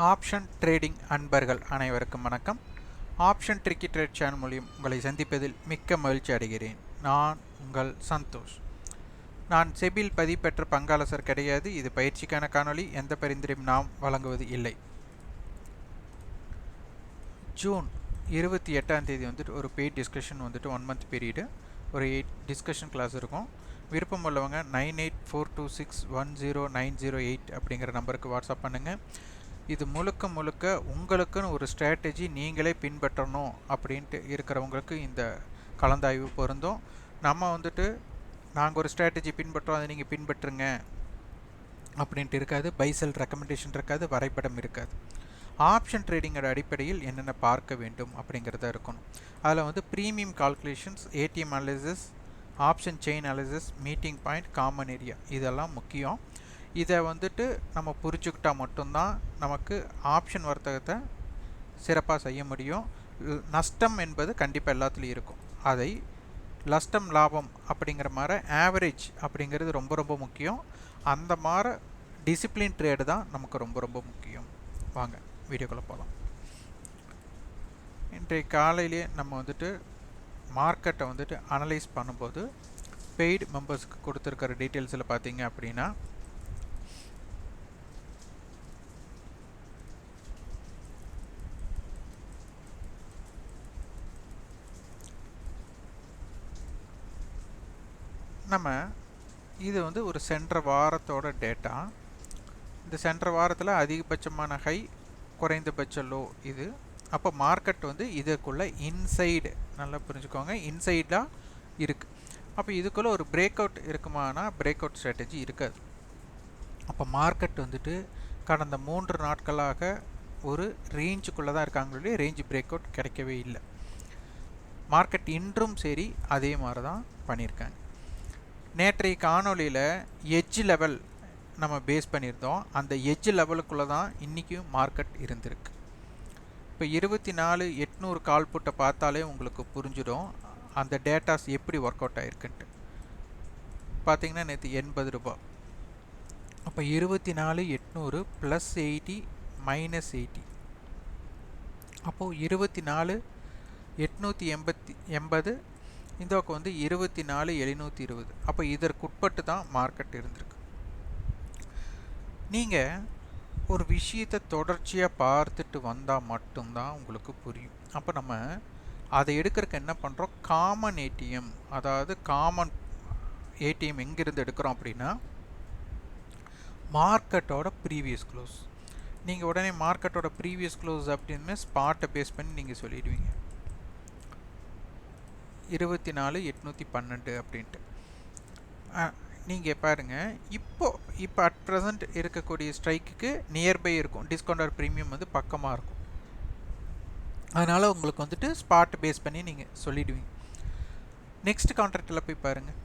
Option trading அன்பர்கள் அனைவருக்கும் வணக்கம். ஆப்ஷன் ட்ரிக்கி ட்ரேட் சேனல் மூலியம் உங்களை சந்திப்பதில் மிக்க மகிழ்ச்சி அடைகிறேன். நான் உங்கள் சந்தோஷ். நான் செபில் பதிப்பெற்ற பங்காளர் கிடையாது. இது பயிற்சிக்கான காணொளி. எந்த பரிந்துரையும் நாம் வழங்குவது இல்லை. ஜூன் 28ஆம் தேதி வந்துட்டு ஒரு பெய்ட் டிஸ்கஷன் வந்துட்டு 1 month பீரியடு ஒரு 8 டிஸ்கஷன் கிளாஸ் இருக்கும். விருப்பம் உள்ளவங்க 9842610908 அப்படிங்கிற நம்பருக்கு வாட்ஸ்அப் பண்ணுங்கள். இது முழுக்க உங்களுக்குன்னு ஒரு ஸ்ட்ராட்டஜி நீங்களே பின்பற்றணும் அப்படின்ட்டு இருக்கிறவங்களுக்கு இந்த கலந்தாய்வு பொருந்தும். நம்ம வந்துட்டு நாங்கள் ஒரு ஸ்ட்ராட்டஜி பின்பற்றோம், அதை நீங்கள் பின்பற்றுங்க அப்படின்ட்டு இருக்காது. பை செல் ரெக்கமெண்டேஷன் இருக்காது, வரைபடம் இருக்காது. ஆப்ஷன் ட்ரேடிங்கோட அடிப்படையில் என்னென்ன பார்க்க வேண்டும் அப்படிங்கிறத இருக்கணும். அதில் வந்து premium calculations, ATM analysis, option chain analysis, meeting point, common area இதெல்லாம் முக்கியம். இதை வந்துட்டு நம்ம புரிஞ்சுக்கிட்டா மட்டும்தான் நமக்கு ஆப்ஷன் வர்த்தகத்தை சிறப்பாக செய்ய முடியும். நஷ்டம் என்பது கண்டிப்பாக எல்லாத்துலேயும் இருக்கும். அதை நஷ்டம் லாபம் அப்படிங்கிற மாதிரி ஆவரேஜ் அப்படிங்கிறது ரொம்ப முக்கியம். அந்த மாதிரி டிசிப்ளின் ட்ரேடு தான் நமக்கு ரொம்ப முக்கியம். வாங்க வீடியோக்குள்ளே போகலாம். இன்றைய காலையிலேயே நம்ம வந்துட்டு மார்க்கெட்டை வந்துட்டு அனலைஸ் பண்ணும்போது பெய்டு மெம்பர்ஸ்க்கு கொடுத்துருக்கிற டீட்டெயில்ஸில் பார்த்தீங்க அப்படின்னா நம்ம இது வந்து ஒரு சென்ற வாரத்தோட டேட்டா. இந்த சென்ற வாரத்தில் அதிகபட்சமான ஹை, குறைந்தபட்ச லோ இது. அப்போ மார்க்கெட் வந்து இதுக்குள்ளே இன்சைடு, நல்லா புரிஞ்சுக்கோங்க, இன்சைடாக இருக்குது. அப்போ இதுக்குள்ளே ஒரு பிரேக் அவுட் இருக்குமானா பிரேக் அவுட் ஸ்ட்ராட்டஜி இருக்காது. அப்போ மார்க்கெட் வந்துட்டு கடந்த 3 நாட்களாக ஒரு ரேஞ்சுக்குள்ளே தான் இருக்காங்களே, ரேஞ்ச் பிரேக் அவுட் கிடைக்கவே இல்லை. மார்க்கெட் இன்றும் சரி அதே மாதிரி தான் பண்ணியிருக்காங்க. நேற்றைய காணொலியில் எட்ஜ் லெவல் நம்ம பேஸ் பண்ணியிருந்தோம். அந்த எட்ஜ் லெவலுக்குள்ளே தான் இன்றைக்கும் மார்க்கெட் இருந்திருக்கு. இப்போ 24,800 கால் புட்டை பார்த்தாலே உங்களுக்கு புரிஞ்சிடும் அந்த டேட்டாஸ் எப்படி ஒர்க் அவுட் ஆகிருக்குன்ட்டு. பார்த்திங்கன்னா நேற்று 80 ரூபா. அப்போ 24,800 + 80 - 80, அப்போது 24,880. இந்த பக்கம் வந்து 24,720. அப்போ இதற்குட்பட்டு தான் மார்க்கெட் இருந்திருக்கு. நீங்கள் ஒரு விஷயத்தை தொடர்ச்சியாக பார்த்துட்டு வந்தால் மட்டும்தான் உங்களுக்கு புரியும். அப்போ நம்ம அதை எடுக்கிறதுக்கு என்ன பண்ணுறோம், காமன் ஏடிஎம், அதாவது காமன் ஏடிஎம் எங்கேருந்து எடுக்கிறோம் அப்படின்னா மார்க்கெட்டோட ப்ரீவியஸ் க்ளோஸ். நீங்கள் உடனே மார்க்கெட்டோட ப்ரீவியஸ் க்ளோஸ் அப்படின்னு ஸ்பாட்டை பேஸ் பண்ணி நீங்கள் சொல்லிடுவீங்க 24,812 அப்படின்ட்டு. நீங்கள் பாருங்கள், இப்போ அட் ப்ரெசண்ட் இருக்கக்கூடிய ஸ்ட்ரைக்குக்கு நியர்பை இருக்கும். டிஸ்கவுண்ட் ஆர் ப்ரீமியம் வந்து பக்கமாக இருக்கும். அதனால் உங்களுக்கு வந்துட்டு ஸ்பாட் பேஸ் பண்ணி நீங்கள் சொல்லிடுவீங்க. நெக்ஸ்ட் கான்ட்ராக்டில் போய் பாருங்கள்,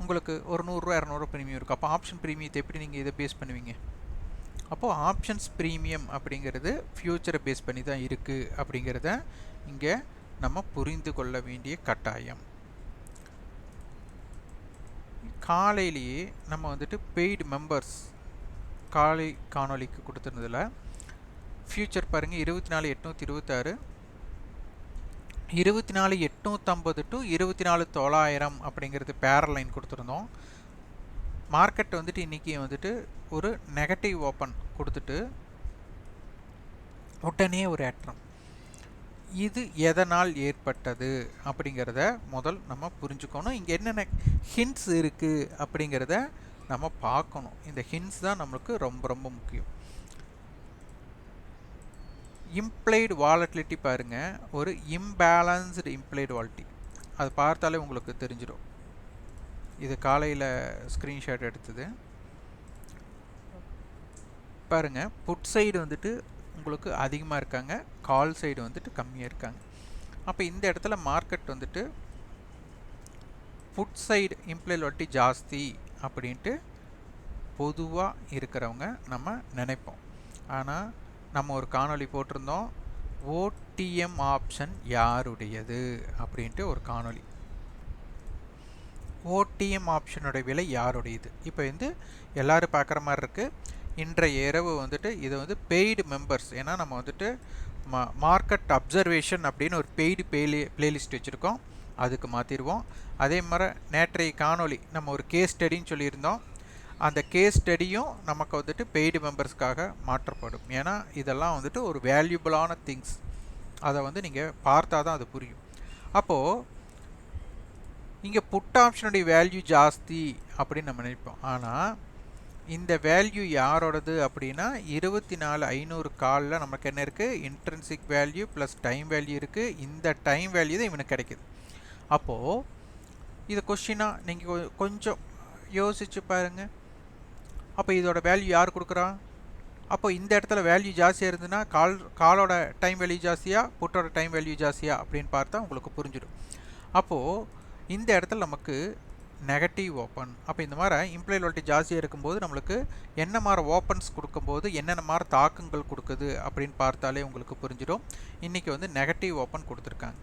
உங்களுக்கு ஒரு 100 ரூபா 200 ப்ரீமியம் இருக்கும். அப்போ ஆப்ஷன் ப்ரீமியத்தை எப்படி நீங்கள் இதை பேஸ் பண்ணுவீங்க? அப்போது ஆப்ஷன்ஸ் ப்ரீமியம் அப்படிங்கிறது ஃப்யூச்சரை பேஸ் பண்ணி தான் இருக்குது அப்படிங்கிறத இங்கே நம்ம புரிந்து கொள்ள வேண்டிய கட்டாயம். காலையிலேயே நம்ம வந்துட்டு பெய்டு மெம்பர்ஸ் காலை காணொலிக்கு கொடுத்துருந்ததில் ஃப்யூச்சர் பாருங்கள் 24,826, 24,850 to 24,900 அப்படிங்கிறது பேரலைன் கொடுத்துருந்தோம். மார்க்கெட் வந்துட்டு இன்றைக்கி வந்துட்டு ஒரு நெகட்டிவ் ஓப்பன் கொடுத்துட்டு உடனே ஒரு ஏற்றம். இது எதனால் ஏற்பட்டது அப்படிங்கிறத முதல் நம்ம புரிஞ்சுக்கணும். இங்கே என்னென்ன ஹிண்ட்ஸ் இருக்குது அப்படிங்கிறத நம்ம பார்க்கணும். இந்த ஹிண்ட்ஸ் தான் நம்மளுக்கு ரொம்ப முக்கியம். இம்ப்ளைடு வாலட்டிலிட்டி பாருங்கள், ஒரு இம்பேலன்ஸ்டு இம்ப்ளைடு வாலட்டிலிட்டி. அது பார்த்தாலே உங்களுக்கு தெரிஞ்சிடும். இது காலையில் ஸ்க்ரீன்ஷாட் எடுத்தது பாருங்கள். புட் சைடு வந்துட்டு உங்களுக்கு அதிகமாக இருக்காங்க, கால் சைடு வந்துட்டு கம்மியாக இருக்காங்க. அப்போ இந்த இடத்துல மார்க்கெட் வந்துட்டு புட் சைடு இம்ப்ளைடு வாலட்டிலிட்டி ஜாஸ்தி அப்படின்ட்டு பொதுவாக இருக்கிறவங்க நம்ம நினைப்போம். ஆனால் நம்ம ஒரு காணொளி போட்டிருந்தோம், ஓடிஎம் ஆப்ஷன் யாருடையது அப்படின்ட்டு ஒரு காணொளி. ஓடிஎம் ஆப்ஷனோட விலை யாருடையது? இப்போ வந்து எல்லோரும் பார்க்குற மாதிரி இருக்குது. இன்றைய இரவு வந்துட்டு இது வந்து பெய்டு மெம்பர்ஸ், ஏன்னா நம்ம வந்துட்டு மார்க்கெட் அப்சர்வேஷன் அப்படின்னு ஒரு பெய்டு பிளேலிஸ்ட் வச்சுருக்கோம், அதுக்கு மாற்றிடுவோம். அதே மாதிரி நேற்றைய காணொளி நம்ம ஒரு கேஸ் ஸ்டடின்னு சொல்லியிருந்தோம், அந்த கேஸ் ஸ்டடியும் நமக்கு வந்துட்டு பெய்டு மெம்பர்ஸ்க்காக மாற்றப்படும். ஏன்னா இதெல்லாம் வந்துட்டு ஒரு வேல்யூபிளான திங்ஸ், அதை வந்து நீங்கள் பார்த்தா தான் அது புரியும். அப்போது இங்கே புட் ஆப்ஷனுடைய வேல்யூ ஜாஸ்தி அப்படின்னு நம்ம நினைப்போம். ஆனால் இந்த வேல்யூ யாரோடது அப்படின்னா 24,500 காலில் நமக்கு என்ன இருக்குது, intrinsic value plus time value இருக்குது. இந்த டைம் வேல்யூ தான் இவனுக்கு கிடைக்குது. அப்போது இது கொஸ்டினாக நீங்கள் கொஞ்சம் யோசிச்சு பாருங்கள். அப்போ இதோட வேல்யூ யார் கொடுக்குறா? அப்போ இந்த இடத்துல வேல்யூ ஜாஸ்தியாக இருந்ததுன்னா காலோட டைம் வேல்யூ ஜாஸ்தியா, புட்டோட டைம் வேல்யூ ஜாஸ்தியா அப்படின்னு பார்த்தா உங்களுக்கு புரிஞ்சிடும். அப்போது இந்த இடத்துல நமக்கு நெகட்டிவ் ஓப்பன். அப்போ இந்த மாதிரி இம்ப்ளைட் வாலிட்டி ஜாஸ்தியாக இருக்கும்போது நம்மளுக்கு என்ன மாதிரி ஓப்பன்ஸ் கொடுக்கும்போது என்னென்ன மாதிரி தாக்கங்கள் கொடுக்குது அப்படின்னு பார்த்தாலே உங்களுக்கு புரிஞ்சிடும். இன்றைக்கி வந்து நெகட்டிவ் ஓப்பன் கொடுத்துருக்காங்க.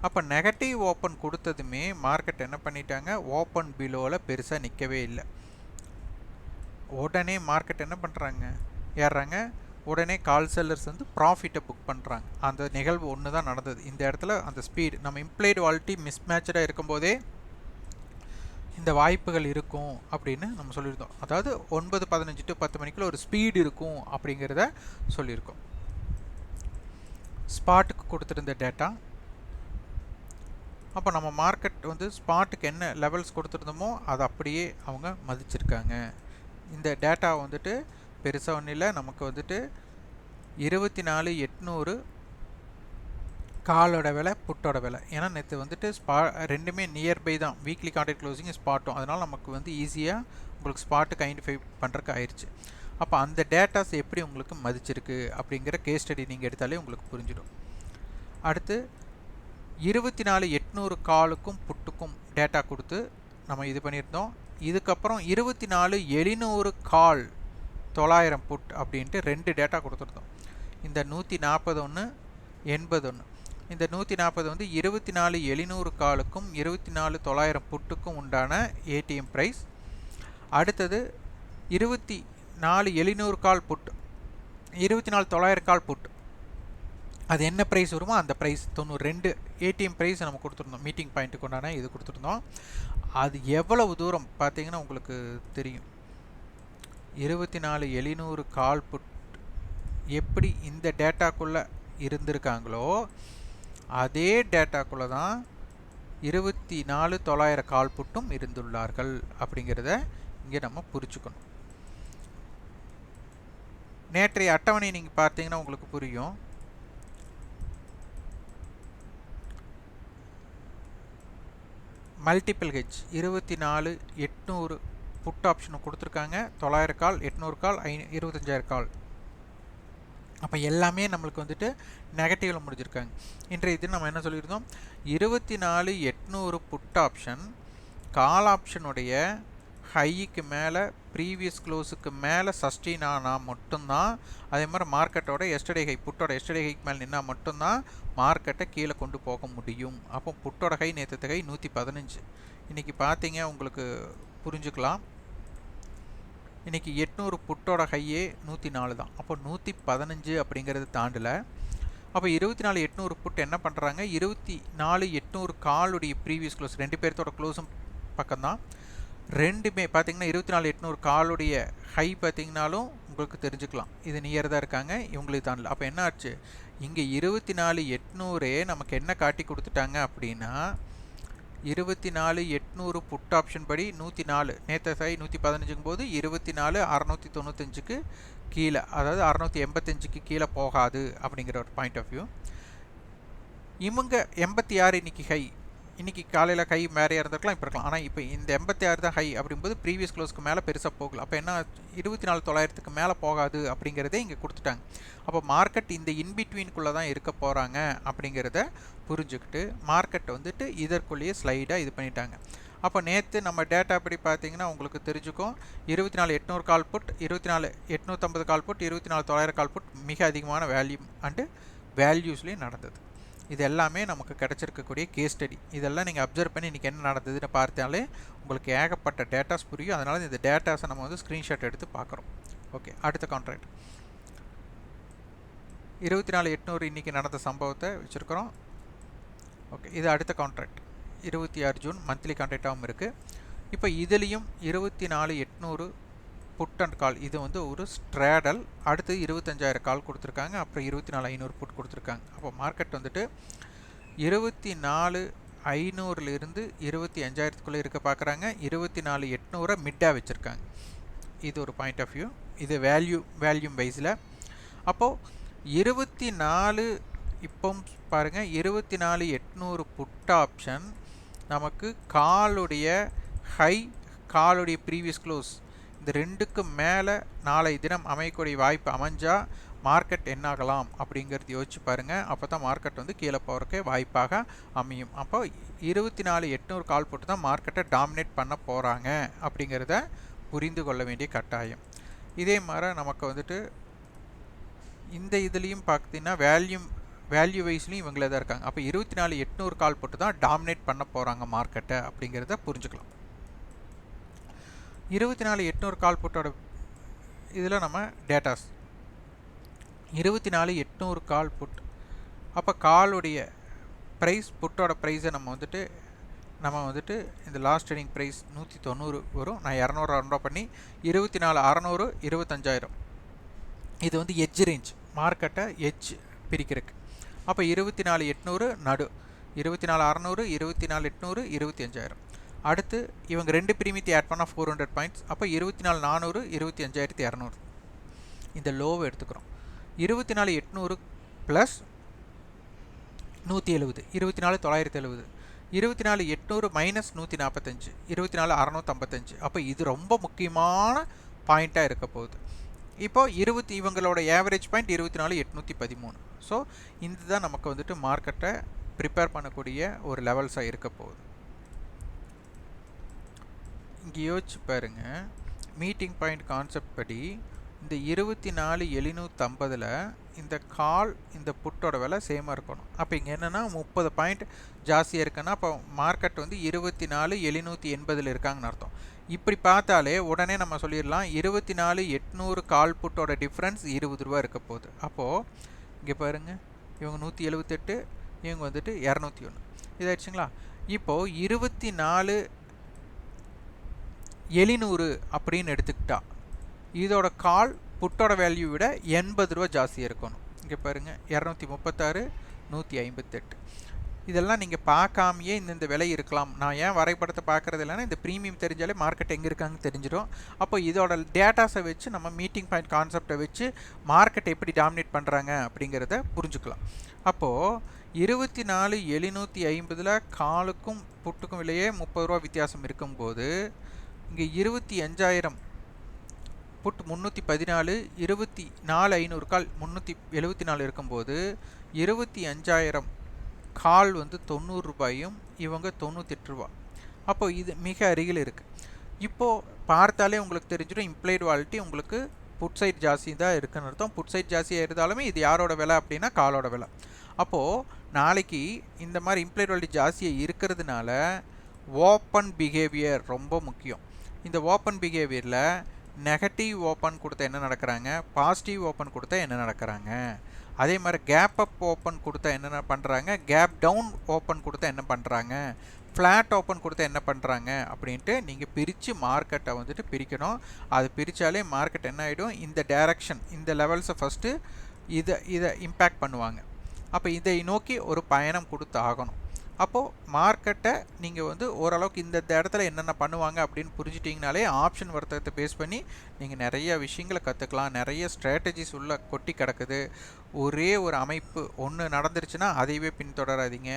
அப்போ நெகட்டிவ் ஓப்பன் கொடுத்ததுமே மார்க்கெட் என்ன பண்ணிட்டாங்க, ஓப்பன் பிலோவில் பெருசாக நிற்கவே இல்லை. உடனே மார்க்கெட் என்ன பண்ணுறாங்க, ஏறுறாங்க. உடனே கால் செல்லர்ஸ் வந்து ப்ராஃபிட்டை புக் பண்ணுறாங்க. அந்த நிகழ்வு ஒன்று தான் நடந்தது இந்த இடத்துல. அந்த ஸ்பீடு நம்ம இம்ப்ளைட் வாலிட்டி மிஸ்மேட்சாக இருக்கும்போதே இந்த வாய்ப்புகள் இருக்கும் அப்படின்னு நம்ம சொல்லியிருந்தோம். அதாவது 9:15 to 10 மணிக்குள்ள ஒரு ஸ்பீடு இருக்கும் அப்படிங்கிறத சொல்லியிருக்கோம். ஸ்பாட்டுக்கு கொடுத்துருந்த டேட்டா. அப்போ நம்ம மார்க்கெட் வந்து ஸ்பாட்டுக்கு என்ன லெவல்ஸ் கொடுத்துருந்தோமோ அதை அப்படியே அவங்க மதிச்சிருக்காங்க. இந்த டேட்டா வந்துட்டு பெருசாக ஒன்றும் இல்லை, நமக்கு வந்துட்டு 24,800 காலோட விலை, புட்டோட விலை. ஏன்னா நேற்று வந்துட்டு ரெண்டுமே நியர்பை தான், வீக்லி கான்ட்ராக்ட் க்ளோசிங் ஸ்பாட்டும். அதனால் நமக்கு வந்து ஈஸியாக உங்களுக்கு ஸ்பாட்டுக்கு ஐடென்டிஃபை பண்ணுறக்கு ஆயிடுச்சு. அப்போ அந்த டேட்டாஸ் எப்படி உங்களுக்கு மதிச்சிருக்கு அப்படிங்கிற கேஸ் ஸ்டடி நீங்கள் எடுத்தாலே உங்களுக்கு புரிஞ்சிடும். அடுத்து 24,800 காலுக்கும் புட்டுக்கும் டேட்டா கொடுத்து நம்ம இது பண்ணியிருந்தோம். இதுக்கப்புறம் 24,700 கால் 900 புட் அப்படின்ட்டு 2 டேட்டா கொடுத்துருந்தோம். இந்த 140 ஒன்று, 80 ஒன்று. இந்த 140 வந்து 24,700 காலுக்கும் 24,900 புட்டுக்கும் உண்டான ஏடிஎம் ப்ரைஸ். அடுத்தது 24,700 கால் புட், 24,900 கால் புட், அது என்ன ப்ரைஸ் வருமோ அந்த ப்ரைஸ் 92 ஏடிஎம் ப்ரைஸ் நம்ம கொடுத்துருந்தோம். மீட்டிங் பாயிண்ட்டுக்கு உண்டான இது கொடுத்துருந்தோம். அது எவ்வளவு தூரம் பார்த்தீங்கன்னா உங்களுக்கு தெரியும். 24,700 கால் புட் எப்படி இந்த டேட்டாக்குள்ளே இருந்திருக்காங்களோ அதே டேட்டாக்குள்ளே தான் 24,900 கால் புட்டும் இருந்துள்ளார்கள் அப்படிங்கிறத இங்கே நம்ம புரிச்சுக்கணும். நேற்றைய அட்டவணை நீங்கள் பார்த்தீங்கன்னா உங்களுக்கு புரியும். மல்டிபிள் ஹெட்ஜ் 24,800 புட் ஆப்ஷன் கொடுத்துருக்காங்க. 900 கால், 800 கால், 25,000 கால். அப்போ எல்லாமே நம்மளுக்கு வந்துட்டு நெகட்டிவில் முடிஞ்சிருக்காங்க. இன்றைய இது நம்ம என்ன சொல்லியிருந்தோம், 24,800 புட் ஆப்ஷன் கால் ஆப்ஷனுடைய ஹைக்கு மேலே, ப்ரீவியஸ் க்ளோஸுக்கு மேலே சஸ்டெயின் ஆனால் மட்டும்தான், அதே மாதிரி மார்க்கெட்டோட எஸ்டர்டே ஹை, புட்டோட எஸ்டர்டே ஹைக்கு மேலே நின்னால் மட்டும்தான் மார்க்கெட்டை கீழே கொண்டு போக முடியும். அப்போ புட்டோட ஹை நேற்று ஹை 115. இன்றைக்கி பார்த்தீங்க உங்களுக்கு புரிஞ்சுக்கலாம். இன்றைக்கி 800 புட்டோட ஹையே 104 தான். அப்போ 115 அப்படிங்கிறது தாண்டலை. அப்போ 24,800 புட் என்ன பண்ணுறாங்க, 24,800 காலுடைய ப்ரீவியஸ் க்ளோஸ், 2 பேர்த்தோட க்ளோஸும் பக்கம்தான். ரெண்டுமே பார்த்தீங்கன்னா 24,800 காலுடைய ஹை பார்த்தீங்கன்னாலும் உங்களுக்கு தெரிஞ்சுக்கலாம், இது நியர் தான் இருக்காங்க, இவங்களுக்கு தாண்டல. அப்போ என்ன ஆச்சு, இங்கே 24,800 நமக்கு என்ன காட்டி கொடுத்துட்டாங்க அப்படின்னா 24,800 புட் ஆப்ஷன் படி 104, நேற்று ஹை 115ங்கும் போது 24,695க்கு கீழே, அதாவது 685க்கு கீழே போகாது அப்படிங்கிற ஒரு பாயிண்ட் ஆஃப் வியூ. இவங்க 86 இன்னைக்கு ஹை, இன்றைக்கி காலையில் ஹை மேறையாக இருந்திருக்கலாம், இப்போ இருக்கலாம். ஆனால் இப்போ இந்த 86 தான் ஹை அப்படிங்கும்போது ப்ரீவியஸ் க்ளோஸ்க்கு மேலே பெருசாக போகல. அப்போ என்ன 24,900க்கு மேலே போகாது அப்படிங்கிறதே இங்கே கொடுத்துட்டாங்க. அப்போ மார்க்கெட் இந்த இன்பிட்வீனுக்குள்ளே தான் இருக்க போகிறாங்க அப்படிங்கிறத புரிஞ்சுக்கிட்டு மார்க்கெட் வந்துட்டு இதற்குள்ளேயே ஸ்லைடாக இது பண்ணிட்டாங்க. அப்போ நேற்று நம்ம டேட்டா படி பார்த்தீங்கன்னா உங்களுக்கு தெரிஞ்சுக்கும், 24,800 call put, 24,850 call put, 24,900 call put மிக அதிகமான வேல்யூ அண்டு வேல்யூஸ்லேயும் நடந்தது. இது எல்லாமே நமக்கு கிடச்சிருக்கக்கூடிய கேஸ் ஸ்டடி. இதெல்லாம் நீங்கள் அப்சர்வ் பண்ணி இன்றைக்கி என்ன நடந்ததுன்னு பார்த்தாலே உங்களுக்கு ஏகப்பட்ட டேட்டாஸ் புரியும். அதனால் இந்த டேட்டாஸை நம்ம வந்து ஸ்க்ரீன்ஷாட் எடுத்து பார்க்குறோம். ஓகே, அடுத்த கான்ட்ராக்ட் 24,800 இன்றைக்கி நடந்த சம்பவத்தை வச்சுருக்கிறோம். ஓகே, இது அடுத்த கான்ட்ராக்ட் 26 ஜூன் மந்த்லி கான்ட்ராக்டாகவும் இருக்குது. இப்போ இதுலேயும் 24,800 புட் அண்ட் கால், இது வந்து ஒரு ஸ்ட்ராடல். அடுத்து 25,000 கால் கொடுத்துருக்காங்க, அப்புறம் 24,500 புட் கொடுத்துருக்காங்க. அப்போ மார்க்கெட் வந்துட்டு 24,500லேருந்து 25,000க்குள்ளே இருக்க பார்க்குறாங்க. 24,800 மிட்டாக வச்சுருக்காங்க. இது ஒரு பாயிண்ட் ஆஃப் வியூ. இது வேல்யூம் வைஸில். அப்போது 24 இப்போ பாருங்கள், 24,800 புட் ஆப்ஷன் நமக்கு காலுடைய ஹை, காலுடைய ப்ரீவியஸ் க்ளோஸ், இந்த ரெண்டுக்கு மேலே நாளை தினம் அமையக்கூடிய வாய்ப்பு அமைஞ்சால் மார்க்கெட் என்னாகலாம் அப்படிங்கிறது யோசிச்சு பாருங்கள். அப்போ தான் மார்க்கெட் வந்து கீழே போகிறக்கே வாய்ப்பாக அமையும். அப்போ 24,800 கால் போட்டு தான் மார்க்கெட்டை டாமினேட் பண்ண போகிறாங்க அப்படிங்கிறத புரிந்து கொள்ள வேண்டிய கட்டாயம். இதே மாதிரி நமக்கு வந்துட்டு இந்த இதுலேயும் பார்த்தீங்கன்னா வேல்யூ வைஸ்லையும் இவங்களே தான் இருக்காங்க. அப்போ 24,800 கால் போட்டு தான் டாமினேட் பண்ண போகிறாங்க மார்க்கெட்டை அப்படிங்கிறத புரிஞ்சுக்கலாம். 24,800 கால் புட்டோட இதில் நம்ம டேட்டாஸ் 24,800 கால் புட். அப்போ காலுடைய ப்ரைஸ், புட்டோட ப்ரைஸை நம்ம வந்துட்டு இந்த லாஸ்ட் ட்ரேடிங் ப்ரைஸ் 190 வரும். நான் 200 ரவுண்ட் பண்ணி 24,600 25,000. இது வந்து எட்ஜ் ரேஞ்ச், மார்க்கெட்டை எட்ஜ் பிரிக்கிறதுக்கு. அப்போ 24,800 நடு, 24,600 24,800 25,000. அடுத்து இவங்க ரெண்டு பிரீமியத்தை ஆட் பண்ணால் 400 பாயிண்ட்ஸ். அப்போ 24,400 25,200 இந்த லோவை எடுத்துக்கிறோம். 24,800 ப்ளஸ் 170, 24,970. 24,800 மைனஸ் 145, 24,655. அப்போ இது ரொம்ப முக்கியமான பாயிண்ட்டாக இருக்க போகுது. இப்போது இவங்களோட ஏவரேஜ் பாயிண்ட் 24,813. ஸோ இந்த தான் நமக்கு வந்துட்டு மார்க்கெட்டை ப்ரிப்பேர் பண்ணக்கூடிய ஒரு லெவல்ஸாக இருக்க போகுது. இங்கே யோசிச்சு பாருங்கள், மீட்டிங் பாயிண்ட் கான்செப்ட் படி இந்த 24,750ல் இந்த கால், இந்த புட்டோட விலை சேமாக இருக்கணும். அப்போ இங்கே என்னென்னா 30 பாயிண்ட் ஜாஸ்தியாக இருக்குன்னா அப்போ மார்க்கெட் வந்து 24,780 இருக்காங்கன்னு அர்த்தம். இப்படி பார்த்தாலே உடனே நம்ம சொல்லிடலாம் 24,800 கால் புட்டோட டிஃப்ரென்ஸ் 20 ரூபா இருக்க போகுது. அப்போது இங்கே பாருங்கள், இவங்க 178, இவங்க வந்துட்டு 201 இதாகிடுச்சுங்களா. இப்போது 24,700 அப்படின்னு எடுத்துக்கிட்டா இதோட கால் புட்டோட வேல்யூ விட 80 ரூபா ஜாஸ்தியாக இருக்கணும். இங்கே பாருங்கள், 236, 158. இதெல்லாம் நீங்கள் பார்க்காமையே இந்த விலை இருக்கலாம். நான் ஏன் வரைபடத்தை பார்க்குறது இல்லைன்னா, இந்த ப்ரீமியம் தெரிஞ்சாலே மார்க்கெட் எங்கே இருக்காங்கன்னு தெரிஞ்சிடும். அப்போ இதோட டேட்டாஸை வச்சு நம்ம மீட்டிங் பாயிண்ட் கான்செப்டை வச்சு மார்க்கெட் எப்படி டாமினேட் பண்ணுறாங்க அப்படிங்கிறத புரிஞ்சுக்கலாம். அப்போது 24,750ல் காலுக்கும் புட்டுக்கும் விலையே 30 ரூபா வித்தியாசம் இருக்கும்போது இங்கே 25,000 புட் 314, 24,500 கால் 374 இருக்கும்போது 25,000 கால் வந்து 90 ரூபாயும் இவங்க 98 ரூபா. அப்போ இது மிக அருகில் இருக்குது. இப்போது பார்த்தாலே உங்களுக்கு தெரிஞ்சிடும், இம்ப்ளைட் வாலிட்டி உங்களுக்கு புட் சைட் ஜாஸ்தி தான் இருக்குன்னு அர்த்தம். புட் சைட் ஜாஸ்தியாக இருந்தாலுமே இது யாரோட விலை அப்படின்னா காலோட விலை. அப்போது நாளைக்கு இந்த மாதிரி இம்ப்ளைட் வாலிட்டி ஜாஸ்தியாக இருக்கிறதுனால ஓப்பன் பிஹேவியர் ரொம்ப முக்கியம். இந்த ஓப்பன் பிஹேவியரில் நெகட்டிவ் ஓப்பன் கொடுத்தா என்ன நடக்கிறாங்க, பாசிட்டிவ் ஓப்பன் கொடுத்தா என்ன நடக்கிறாங்க, அதே மாதிரி கேப் அப் ஓப்பன் கொடுத்தா என்னென்ன பண்ணுறாங்க, கேப் டவுன் ஓப்பன் கொடுத்தா என்ன பண்ணுறாங்க, ஃப்ளாட் ஓப்பன் கொடுத்தா என்ன பண்ணுறாங்க அப்படின்ட்டு நீங்கள் பிரித்து மார்க்கெட்டை வந்துட்டு பிரிக்கணும். அது பிரித்தாலே மார்க்கெட் என்ன ஆகிடும், இந்த டைரக்ஷன், இந்த லெவல்ஸை ஃபஸ்ட்டு இதை இம்பேக்ட் பண்ணுவாங்க. அப்போ இதை நோக்கி ஒரு பயணம் கொடுத்து ஆகணும். அப்போது மார்க்கெட்டை நீங்கள் வந்து ஓரளவுக்கு இந்த இடத்துல என்னென்ன பண்ணுவாங்க அப்படின்னு புரிஞ்சிட்டிங்கனாலே ஆப்ஷன் வர்த்தகத்தை பேஸ் பண்ணி நீங்கள் நிறைய விஷயங்களை கற்றுக்கலாம். நிறைய ஸ்ட்ராட்டஜிஸ் உள்ள கொட்டி கிடக்குது. ஒரே ஒரு அமைப்பு ஒன்று நடந்துருச்சுன்னா அதையவே பின்தொடராதீங்க.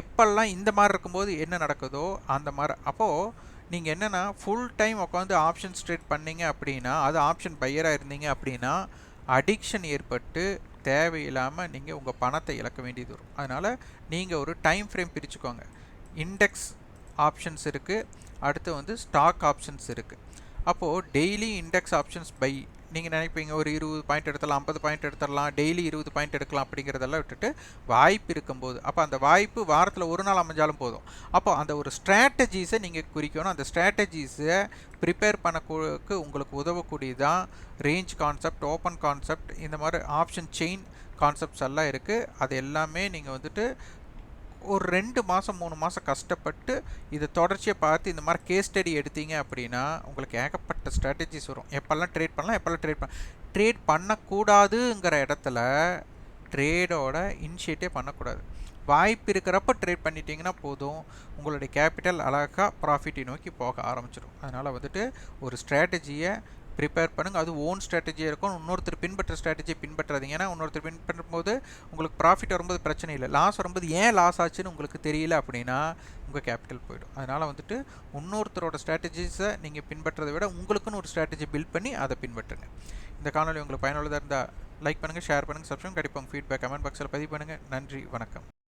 எப்பெல்லாம் இந்த மாதிரி இருக்கும்போது என்ன நடக்குதோ அந்த மாதிரி. அப்போது நீங்கள் என்னென்னா ஃபுல் டைம் உட்காந்து ஆப்ஷன் ட்ரேட் பண்ணிங்க அப்படின்னா, அது ஆப்ஷன் பையராக இருந்தீங்க அப்படின்னா அடிக்ஷன் ஏற்பட்டு தேவையில்லாமல் நீங்கள் உங்கள் பணத்தை இழக்க வேண்டியது வரும். அதனால் நீங்கள் ஒரு டைம் ஃப்ரேம் பிரிச்சுக்கோங்க. இண்டெக்ஸ் ஆப்ஷன்ஸ் இருக்குது, அடுத்து வந்து ஸ்டாக் ஆப்ஷன்ஸ் இருக்குது. அப்போது டெய்லி இண்டெக்ஸ் ஆப்ஷன்ஸ் பை நீங்கள் நினைப்பீங்க ஒரு 20 பாயிண்ட் எடுத்துடலாம், 50 பாயிண்ட் எடுத்துடலாம், டெய்லி 20 பாயிண்ட் எடுக்கலாம் அப்படிங்கிறதெல்லாம் விட்டுட்டு வாய்ப்பு இருக்கும்போது, அப்போ அந்த வாய்ப்பு வாரத்தில் ஒரு நாள் அமைஞ்சாலும் போதும். அப்போ அந்த ஒரு ஸ்ட்ராட்டஜிஸை நீங்கள் குறிக்கணும். அந்த ஸ்ட்ராட்டஜிஸை ப்ரிப்பேர் பண்ணக்கு உங்களுக்கு உதவக்கூடியதான் ரேஞ்ச் கான்செப்ட், ஓப்பன் கான்செப்ட், இந்த மாதிரி ஆப்ஷன் செயின் கான்செப்ட்ஸ் எல்லாம் இருக்குது. அது எல்லாமே நீங்கள் வந்துட்டு ஒரு 2 மாதம் 3 மாதம் கஷ்டப்பட்டு இதை தொடர்ச்சியை பார்த்து இந்த மாதிரி கேஸ் ஸ்டடி எடுத்தீங்க அப்படின்னா உங்களுக்கு ஏகப்பட்ட ஸ்ட்ராட்டஜிஸ் வரும். எப்போல்லாம் ட்ரேட் பண்ணலாம், எப்போல்லாம் ட்ரேட் பண்ணக்கூடாதுங்கிற இடத்துல ட்ரேடோட இனிஷியேட்டே பண்ணக்கூடாது. வாய்ப்பு இருக்கிறப்ப ட்ரேட் பண்ணிட்டீங்கன்னா போதும், உங்களுடைய கேபிட்டல் அழகாக ப்ராஃபிட்டை நோக்கி போக ஆரம்பிச்சிடும். அதனால் வந்துட்டு ஒரு ஸ்ட்ராட்டஜியை ப்ரிப்பேர் பண்ணுங்கள். அது ஓன் ஸ்ட்ராட்டஜியாக இருக்கும். இன்னொருத்தர் பின்பற்ற ஸ்ட்ராட்டஜியை பின்பற்றாதீங்க. ஏன்னா இன்னொருத்தர் பின்பற்றும் போது உங்களுக்கு ப்ராஃபிட் வரும்போது பிரச்சனை இல்லை, லாஸ் வரும்போது ஏன் லாஸ் ஆச்சுன்னு உங்களுக்கு தெரியல அப்படின்னா உங்கள் கேபிட்டல் போயிடும். அதனால் வந்துட்டு இன்னொருத்தரோட ஸ்ட்ராட்டஜிஸை நீங்கள் பின்பற்றதை விட உங்களுக்குன்னு ஒரு ஸ்ட்ராட்டஜி பில்ட் பண்ணி அதை பின்பற்றுங்க. இந்த காணொலி உங்களுக்கு பயனுள்ளதாக இருந்தால் லைக் பண்ணுங்கள், ஷேர் பண்ணுங்கள், சப்ஸ்கிரைப். கண்டிப்பாக உங்கள் ஃபீட்பேக் கமெண்ட் பாக்ஸில் பதிவு பண்ணுங்கள். நன்றி, வணக்கம்.